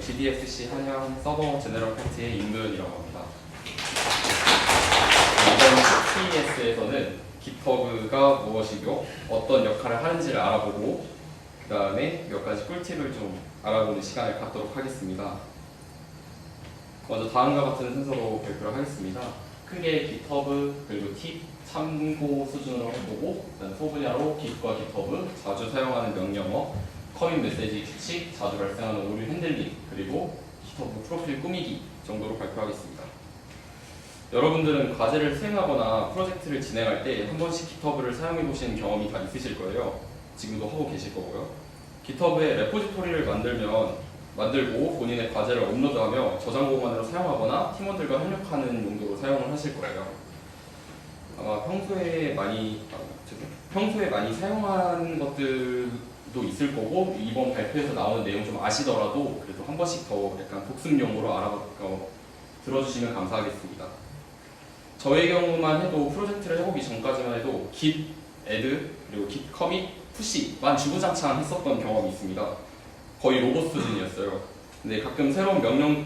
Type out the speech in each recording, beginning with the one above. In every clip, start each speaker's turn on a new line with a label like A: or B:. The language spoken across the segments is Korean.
A: GDSC 한양 서버 제너럴 팩트의 임도현이라고 합니다. 이번 CES에서는 GitHub가 무엇이고 어떤 역할을 하는지를 알아보고 그 다음에 몇 가지 꿀팁을 좀 알아보는 시간을 갖도록 하겠습니다. 먼저 다음과 같은 순서로 발표를 하겠습니다. 크게 GitHub 그리고 팁, 참고 수준으로 해보고 그다음 소분야로 Git과 GitHub, 자주 사용하는 명령어, 커밋 메시지 규칙, 자주 발생하는 오류 핸들링, 그리고 GitHub 프로필 꾸미기 정도로 발표하겠습니다. 여러분들은 과제를 수행하거나 프로젝트를 진행할 때 한 번씩 GitHub를 사용해 보신 경험이 다 있으실 거예요. 지금도 하고 계실 거고요. GitHub에 레포지토리를 만들고 본인의 과제를 업로드하며 저장 공간으로 사용하거나 팀원들과 협력하는 용도로 사용을 하실 거예요. 아마 평소에 많이 사용하는 것들도 있을 거고 이번 발표에서 나오는 내용 좀 아시더라도 그래도 한 번씩 더 약간 복습용으로 들어주시면 감사하겠습니다. 저의 경우만 해도 프로젝트를 해보기 전까지만 해도 git add 그리고 git commit push만 주구장창 했었던 경험이 있습니다. 거의 로봇 수준이었어요. 근데 가끔 새로운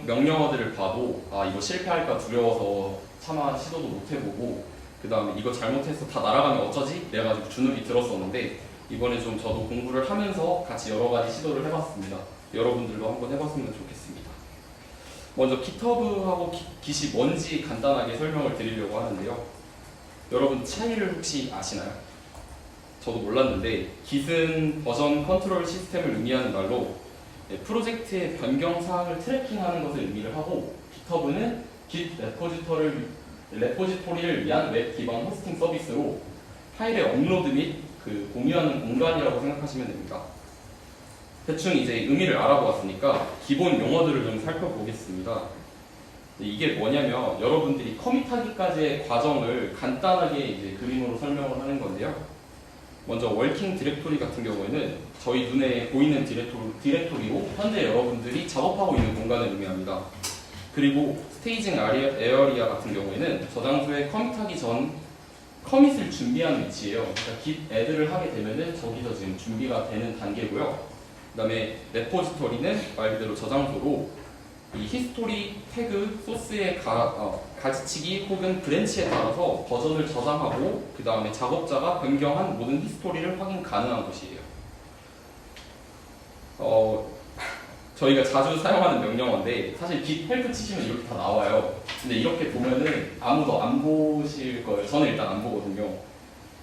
A: 명령어들을 봐도 이거 실패할까 두려워서 차마 시도도 못 해보고 그 다음에 이거 잘못해서 다 날아가면 어쩌지? 이래가지고 주눅이 들었었는데 이번에 좀 저도 공부를 하면서 같이 여러 가지 시도를 해봤습니다. 여러분들도 한번 해봤으면 좋겠습니다. 먼저 GitHub하고 Git이 뭔지 간단하게 설명을 드리려고 하는데요. 여러분 차이를 혹시 아시나요? 저도 몰랐는데 Git은 버전 컨트롤 시스템을 의미하는 말로 프로젝트의 변경 사항을 트래킹하는 것을 의미를 하고 GitHub는 Git 레포지토리를 위한 웹 기반 호스팅 서비스로 파일의 업로드 및 공유하는 공간이라고 생각하시면 됩니다. 대충 이제 의미를 알아보았으니까 기본 용어들을 좀 살펴보겠습니다. 이게 뭐냐면 여러분들이 커밋하기까지의 과정을 간단하게 이제 그림으로 설명을 하는 건데요. 먼저 워킹 디렉토리 같은 경우에는 저희 눈에 보이는 디렉토리로 현재 여러분들이 작업하고 있는 공간을 의미합니다. 그리고 스테이징 에어리아 같은 경우에는 저장소에 커밋하기 전 커밋을 준비하는 위치예요. 그러니까 git add를 하게 되면은 저기서 지금 준비가 되는 단계고요. 그 다음에 레포지토리는 말 그대로 저장소로 이 히스토리 태그 소스의 가지치기 혹은 브랜치에 따라서 버전을 저장하고 그 다음에 작업자가 변경한 모든 히스토리를 확인 가능한 곳이에요. 저희가 자주 사용하는 명령어인데 사실 git help 치시면 이렇게 다 나와요. 근데 이렇게 보면은 아무도 안 보실 거예요. 저는 일단 안 보거든요.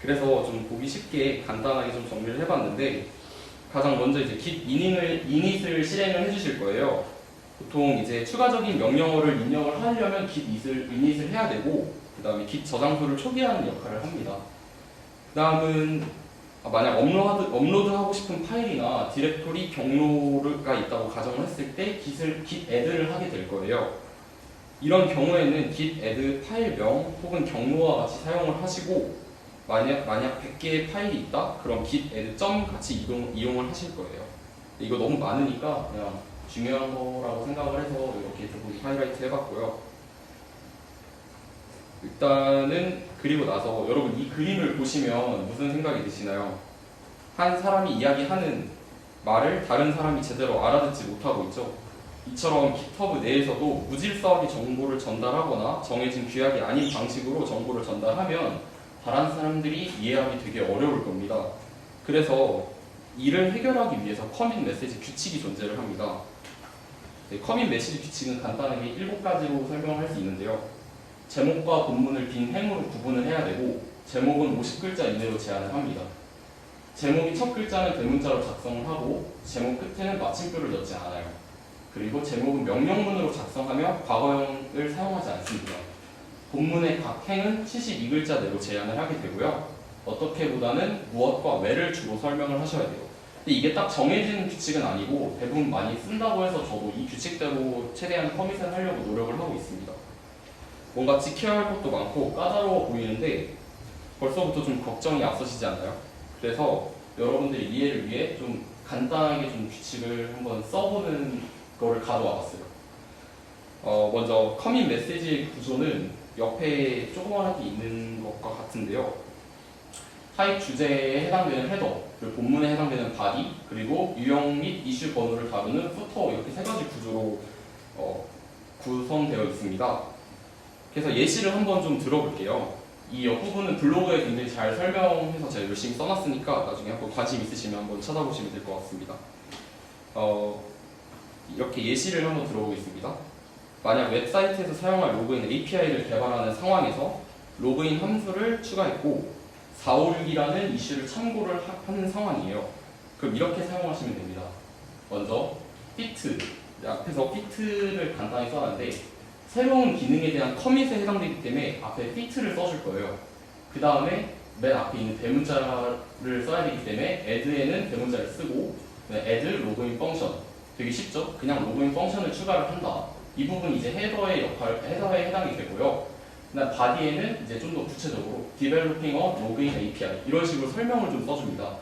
A: 그래서 좀 보기 쉽게 간단하게 좀 정리를 해봤는데 가장 먼저 이제 git init을 실행을 해주실 거예요. 보통 이제 추가적인 명령어를 입력을 하려면 git init을 해야 되고 그 다음에 git 저장소를 초기화하는 역할을 합니다. 그 다음은 만약 업로드하고 싶은 파일이나 디렉토리 경로가 있다고 가정을 했을 때 git add를 하게 될 거예요. 이런 경우에는 git add 파일명 혹은 경로와 같이 사용을 하시고 만약 100개의 파일이 있다? 그럼 git add 점 같이 이용을 하실 거예요. 이거 너무 많으니까 그냥 중요한 거라고 생각을 해서 이렇게 조금 하이라이트 해봤고요. 일단은 그리고 나서 여러분 이 그림을 보시면 무슨 생각이 드시나요? 한 사람이 이야기하는 말을 다른 사람이 제대로 알아듣지 못하고 있죠. 이처럼 GitHub 내에서도 무질서하게 정보를 전달하거나 정해진 규약이 아닌 방식으로 정보를 전달하면 다른 사람들이 이해하기 되게 어려울 겁니다. 그래서 이를 해결하기 위해서 커밋 메시지 규칙이 존재를 합니다. 커밋 메시지 규칙은 간단하게 7가지로 설명할 수 있는데요. 제목과 본문을 빈 행으로 구분을 해야 되고 제목은 50글자 이내로 제한을 합니다. 제목이 첫 글자는 대문자로 작성을 하고 제목 끝에는 마침표를 넣지 않아요. 그리고 제목은 명령문으로 작성하며 과거형을 사용하지 않습니다. 본문의 각 행은 72글자 내로 제한을 하게 되고요. 어떻게보다는 무엇과 왜를 주로 설명을 하셔야 돼요. 근데 이게 딱 정해진 규칙은 아니고 대부분 많이 쓴다고 해서 저도 이 규칙대로 최대한 커밋을 하려고 노력을 하고 있습니다. 뭔가 지켜야 할 것도 많고 까다로워 보이는데 벌써부터 좀 걱정이 앞서시지 않나요? 그래서 여러분들의 이해를 위해 좀 간단하게 좀 규칙을 한번 써보는 거를 가져와 봤어요. 먼저 커밋 메시지의 구조는 옆에 조그맣게 있는 것과 같은데요. 타입 주제에 해당되는 헤더, 그리고 본문에 해당되는 body, 그리고 유형 및 이슈 번호를 다루는 footer 이렇게 세 가지 구조로 구성되어 있습니다. 그래서 예시를 한번 좀 들어볼게요. 이 옆부분은 블로그에 굉장히 잘 설명해서 제가 열심히 써놨으니까 나중에 한번 관심 있으시면 한번 찾아보시면 될 것 같습니다. 이렇게 예시를 한번 들어보겠습니다. 만약 웹사이트에서 사용할 로그인 API를 개발하는 상황에서 로그인 함수를 추가했고 456이라는 이슈를 참고를 하는 상황이에요. 그럼 이렇게 사용하시면 됩니다. 먼저 fit, 앞에서 fit를 간단히 써놨는데 새로운 기능에 대한 커밋에 해당되기 때문에 앞에 fit를 써줄 거예요. 그 다음에 맨 앞에 있는 대문자를 써야 되기 때문에 add에는 대문자를 쓰고 add 로그인 펑션, 되게 쉽죠? 그냥 로그인 펑션을 추가를 한다. 이 부분이 이제 헤더에 해당이 되고요. 그다음 body에는 이제 좀 더 구체적으로 developing a login API 이런 식으로 설명을 좀 써줍니다.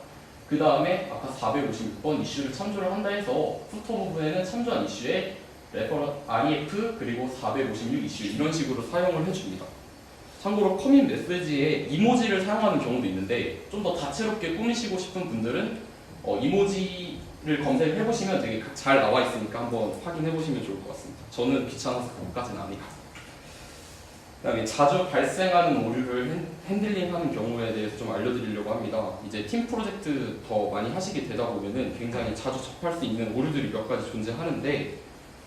A: 그 다음에 아까 456번 이슈를 참조를 한다 해서 footer 부분에는 참조한 이슈에 REF 그리고 456 이슈 이런 식으로 사용을 해줍니다. 참고로 커밋 메시지에 이모지를 사용하는 경우도 있는데 좀 더 다채롭게 꾸미시고 싶은 분들은 이모지를 검색을 해보시면 되게 잘 나와 있으니까 한번 확인해 보시면 좋을 것 같습니다. 저는 귀찮아서 그것까지는 안 해요. 그다음에 자주 발생하는 오류를 핸들링하는 경우에 대해서 좀 알려드리려고 합니다. 이제 팀 프로젝트 더 많이 하시게 되다 보면은 굉장히 자주 접할 수 있는 오류들이 몇 가지 존재하는데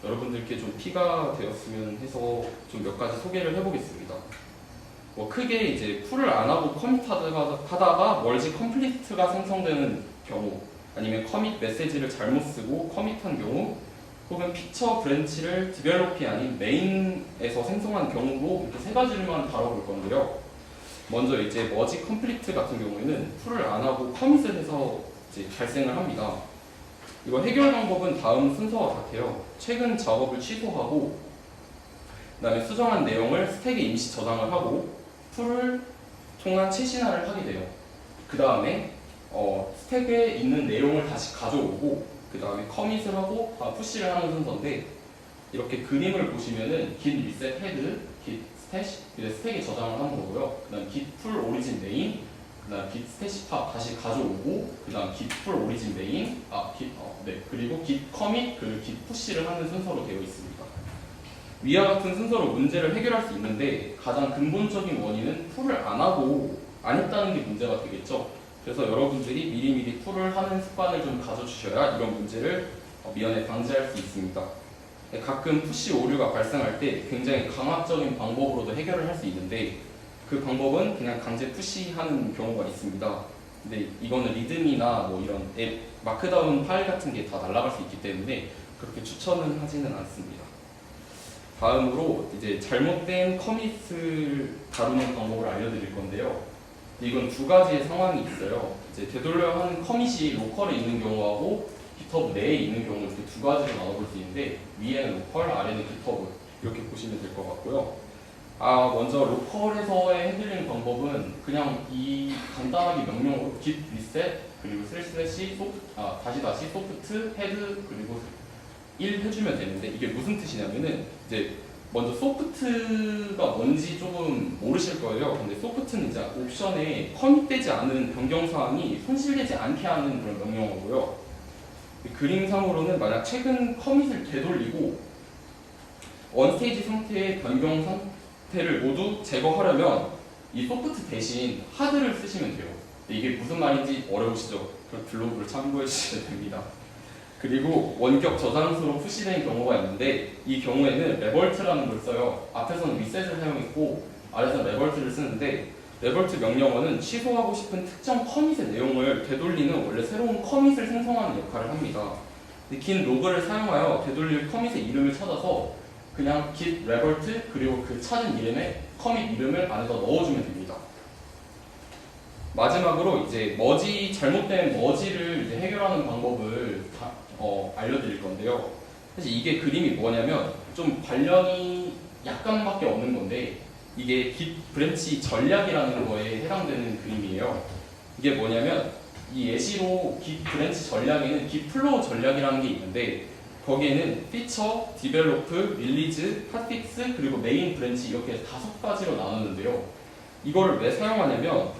A: 여러분들께 좀 피가 되었으면 해서 좀 몇 가지 소개를 해보겠습니다. 뭐 크게 이제 풀을 안 하고 커밋하다가 멀지 컴플리트가 생성되는 경우, 아니면 커밋 메시지를 잘못 쓰고 커밋한 경우, 혹은 피처 브랜치를 디벨롭이 아닌 메인에서 생성한 경우로 이렇게 세 가지만 다뤄볼 건데요. 먼저 이제 머지 컴플리트 같은 경우에는 풀을 안 하고 커밋을 해서 이제 발생을 합니다. 이거 해결 방법은 다음 순서와 같아요. 최근 작업을 취소하고 그 다음에 수정한 내용을 스택에 임시 저장을 하고 풀을 통한 최신화를 하게 돼요. 그 다음에 스택에 있는 내용을 다시 가져오고 그 다음에 커밋을 하고 푸시를 하는 순서인데 이렇게 그림을 보시면은 git reset head, git stash, 스택에 저장을 하는 거고요. 그 다음 git pull origin main, 그 다음 git stash pop 다시 가져오고 그 다음 git pull origin main, 그리고 git commit, 그리고 git push를 하는 순서로 되어 있습니다. 위와 같은 순서로 문제를 해결할 수 있는데 가장 근본적인 원인은 풀을 안 하고 안 했다는 게 문제가 되겠죠. 그래서 여러분들이 미리미리 풀을 하는 습관을 좀 가져주셔야 이런 문제를 미연에 방지할 수 있습니다. 가끔 푸시 오류가 발생할 때 굉장히 강압적인 방법으로도 해결을 할 수 있는데 그 방법은 그냥 강제 푸시하는 경우가 있습니다. 근데 이거는 리듬이나 뭐 이런 앱 마크다운 파일 같은 게 다 날아갈 수 있기 때문에 그렇게 추천은 하지는 않습니다. 다음으로 이제 잘못된 커밋을 다루는 방법을 알려드릴 건데요. 이건 두 가지의 상황이 있어요. 이제 되돌려 하는 커밋이 로컬에 있는 경우하고 GitHub 내에 있는 경우 이렇게 두 가지로 나눠볼 수 있는데 위에는 로컬, 아래는 GitHub 이렇게 보시면 될 것 같고요. 먼저 로컬에서의 핸들링 방법은 그냥 이 간단하게 명령어로 git reset 그리고 슬래시 다시 소프트 헤드 그리고 1 해주면 되는데 이게 무슨 뜻이냐면은 이제 먼저 소프트가 뭔지 조금 모르실 거예요. 근데 소프트는 이제 옵션에 커밋되지 않은 변경사항이 손실되지 않게 하는 그런 명령어고요. 그림상으로는 만약 최근 커밋을 되돌리고 원스테이지 상태의 변경 상태를 모두 제거하려면 이 소프트 대신 하드를 쓰시면 돼요. 근데 이게 무슨 말인지 어려우시죠? 그럼 블로그를 참고해 주시면 됩니다. 그리고 원격 저장수로 푸시된 경우가 있는데 이 경우에는 레벌트라는 걸 써요. 앞에서는 리셋을 사용했고 아래에서는 레벌트를 쓰는데 레벌트 명령어는 취소하고 싶은 특정 커밋의 내용을 되돌리는 원래 새로운 커밋을 생성하는 역할을 합니다. 긴 로그를 사용하여 되돌릴 커밋의 이름을 찾아서 그냥 git 레벌트 그리고 그 찾은 이름에 커밋 이름을 안에다 넣어주면 됩니다. 마지막으로 이제 잘못된 머지를 이제 해결하는 방법을 알려드릴 건데요. 사실 이게 그림이 뭐냐면 좀 관련이 약간밖에 없는 건데 이게 git 브랜치 전략이라는 거에 해당되는 그림이에요. 이게 뭐냐면 이 예시로 git 브랜치 전략에는 git 플로우 전략이라는 게 있는데 거기에는 피처, 디벨로프, 릴리즈, 핫픽스 그리고 메인 브랜치 이렇게 5가지로 나누는데요. 이거를 왜 사용하냐면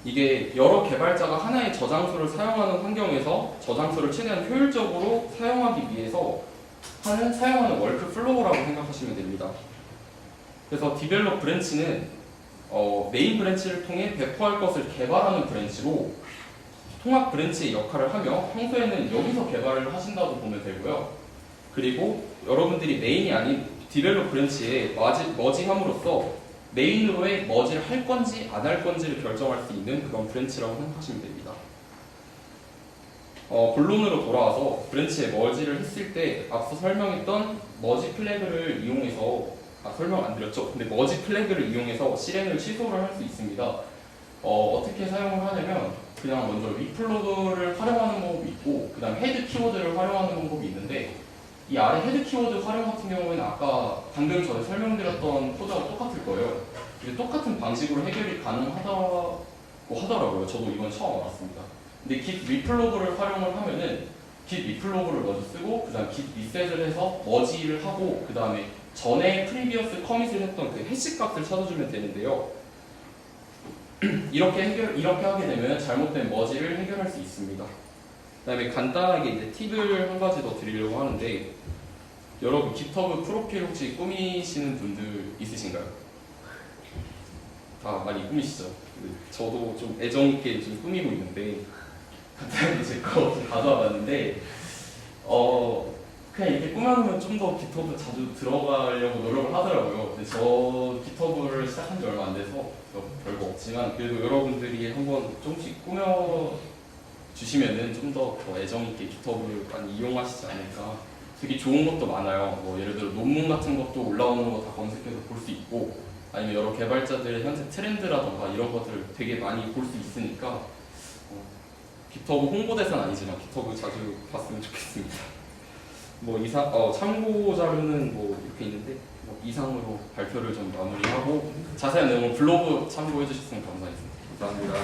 A: 이게 여러 개발자가 하나의 저장소를 사용하는 환경에서 저장소를 최대한 효율적으로 사용하기 위해서 사용하는 워크플로우라고 생각하시면 됩니다. 그래서 디벨롭 브랜치는 메인 브랜치를 통해 배포할 것을 개발하는 브랜치로 통합 브랜치의 역할을 하며 평소에는 여기서 개발을 하신다고 보면 되고요. 그리고 여러분들이 메인이 아닌 디벨롭 브랜치에 머지함으로써 메인으로의 머지를 할 건지 안 할 건지를 결정할 수 있는 그런 브랜치라고 생각하시면 됩니다. 본론으로 돌아와서 브랜치에 머지를 했을 때 앞서 설명했던 머지 플래그를 이용해서 설명 안 드렸죠? 근데 머지 플래그를 이용해서 실행을 취소를 할 수 있습니다. 어떻게 사용을 하냐면 그냥 먼저 리플로그를 활용하는 방법이 있고 그 다음 헤드 키워드를 활용하는 방법이 있는데 이 아래 헤드 키워드 활용 같은 경우에는 아까 방금 전에 설명드렸던 코드와 똑같을 거예요. 똑같은 방식으로 해결이 가능하다고 하더라고요. 저도 이건 처음 알았습니다. 근데 git 리플로그를 활용을 하면은 git 리플로그를 먼저 쓰고 그 다음 git 리셋을 해서 머지를 하고 그 다음에 전에 프리비어스 커밋을 했던 그 해시 값을 찾아주면 되는데요. 이렇게 하게 되면 잘못된 머지를 해결할 수 있습니다. 그 다음에 간단하게 이제 팁을 한 가지 더 드리려고 하는데 여러분 깃허브 프로필 혹시 꾸미시는 분들 있으신가요? 다 많이 꾸미시죠? 저도 좀 애정있게 좀 꾸미고 있는데 간단하게 제 거 좀 가져와 봤는데 그냥 이렇게 꾸며놓으면 좀 더 깃허브 자주 들어가려고 노력을 하더라고요. 근데 저 깃허브를 시작한 지 얼마 안 돼서 별거 없지만 그래도 여러분들이 한번 조금씩 꾸며주시면은 좀 더 애정있게 깃허브를 많이 이용하시지 않을까. 되게 좋은 것도 많아요. 뭐 예를 들어 논문 같은 것도 올라오는 거 다 검색해서 볼 수 있고 아니면 여러 개발자들의 현재 트렌드라던가 이런 것들을 되게 많이 볼 수 있으니까 깃허브 홍보대사는 아니지만 깃허브 자주 봤으면 좋겠습니다. 뭐 참고 자료는 뭐 이렇게 있는데 뭐 이상으로 발표를 좀 마무리하고 자세한 내용은 블로그 참고해 주셨으면 감사하겠습니다. 감사합니다.